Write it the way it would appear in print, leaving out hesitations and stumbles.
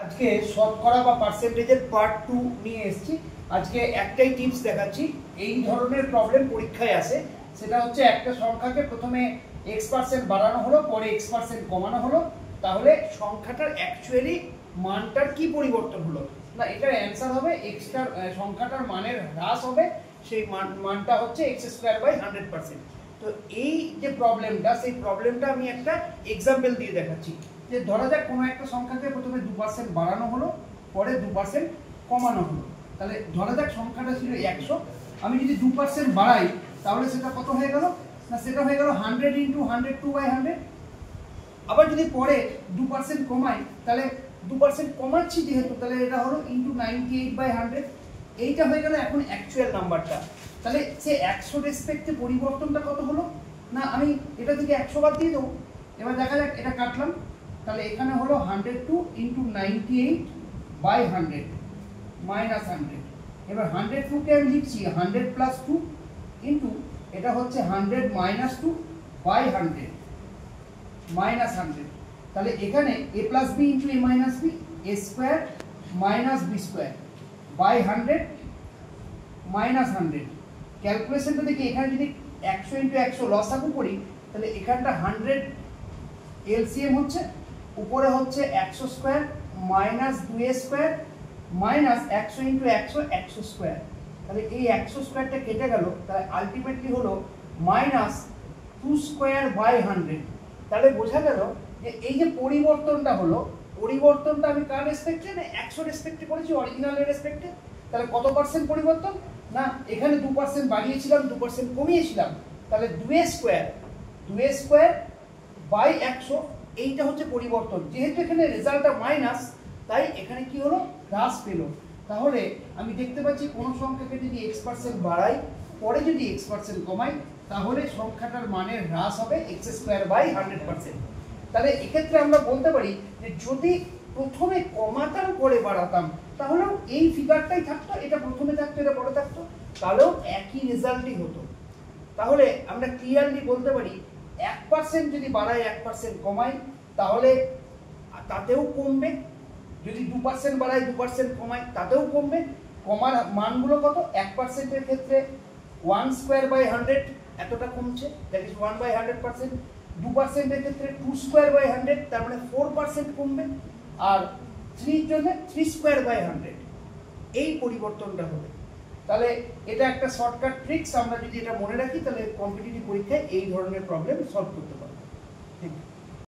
আজকে শতকরা বা পার্সেন্টেজের পার্ট 2 নিয়ে এসেছি। আজকে একটাই টিপস দেখাচ্ছি। এই ধরনের প্রবলেম পরীক্ষায় আসে, সেটা হচ্ছে একটা সংখ্যাকে প্রথমে x% বাড়ানো হলো, পরে x% কমানো হলো, তাহলে সংখ্যাটার অ্যাকচুয়ালি মানটার কি পরিবর্তন হলো না, এটার অ্যান্সার হবে এক্সটার সংখ্যাটার মানের হ্রাস হবে, সেই মানটা হচ্ছে x²/100%। তো এই যে প্রবলেমটা, সেই প্রবলেমটা আমি একটা এক্সাম্পল দিয়ে দেখাচ্ছি। যে ধরা যাক কোনো একটা সংখ্যাকে প্রথমে 2% বাড়ানো হলো, পরে 2% কমানো হলো। তাহলে ধরা যাক সংখ্যাটা ছিল 100, আমি যদি 2% বাড়াই তাহলে সেটা কত হয়ে গেল না, সেটা হয়ে গেল 100 × 102/100। আবার যদি পরে 2% কমাই, তাহলে 2% কমাচ্ছি যেহেতু, তাহলে এটা হলো × 98/100। এইটা হয়ে গেল এখন অ্যাকচুয়াল নাম্বারটা। তাহলে সে 100 রেসপেক্টে পরিবর্তনটা কত হলো না, আমি এটা থেকে 100 বাদ দিয়ে দেবো। এবার দেখা যাক, এটা কাটলাম, তাহলে এখানে হলো 102 × 98/100 -100। এবার 102কে আমি লিখছি 100 + 2 ইন্টু এটা হচ্ছে 100 - 2/100 -100। তাহলে এখানে a + b × a - b, a² - b²/100 -100। ক্যালকুলেশনটা দেখি, এখানে যদি 100 × 100 লসাগু করি, তাহলে এখানটা 100 এলসিএম হচ্ছে, উপরে হচ্ছে 100² - 2a² -100 × 100 100²। তাহলে এই 100²টা কেটে গেল, তাহলে আলটিমেটলি হলো -2²/100। তাহলে বোঝা গেল যে এই যে পরিবর্তনটা হলো, পরিবর্তনটা আমি কার রেসপেক্টে না 100 রেসপেক্টে করেছি, অরিজিনালের রেসপেক্টে। তাহলে কত পার্সেন্ট পরিবর্তন না, এখানে 2% বাড়িয়েছিলাম, 2% কমিয়েছিলাম, তাহলে 2a²/100 এইটা হচ্ছে পরিবর্তন। যেহেতু এখানে রেজাল্টটা মাইনাস, তাই এখানে কি হলো, হ্রাস পেল। তাহলে আমি দেখতে পাচ্ছি কোনো সংখ্যাকে যদি x% বাড়াই, পরে যদি x% কমাই, তাহলে সংখ্যাটার মানের হ্রাস হবে x²/100%। তাহলে এক্ষেত্রে আমরা বলতে পারি যে যদি প্রথমে কমাতাম পরে বাড়াতাম, তাহলেও এই ফিগারটাই থাকতো, এটা প্রথমে থাকতো, এটা পরে থাকতো, তাহলেও একই রেজাল্টই হতো। তাহলে আমরা ক্লিয়ারলি বলতে পারি 1% যদি বাড়াই 1% কমাই, তাহলে তাতেও কমবে। যদি 2% বাড়াই 2% কমাই, তাতেও কমবে। কমার মানগুলো কত, 1%-এর ক্ষেত্রে 1²/100 এতটা কমছে, দ্যাট ইজ 1/100%। 2%-এর ক্ষেত্রে 2²/100, তার মানে 4% কমবে। আর 3 জন্য 3²/100 এই পরিবর্তনটা হবে। তাহলে এটা একটা শর্টকাট ট্রিক্স, আমরা যদি এটা মনে রাখি, তাহলে কম্পিটিটিভ পরীক্ষায় এই ধরনের প্রবলেম সলভ করতে পারবো।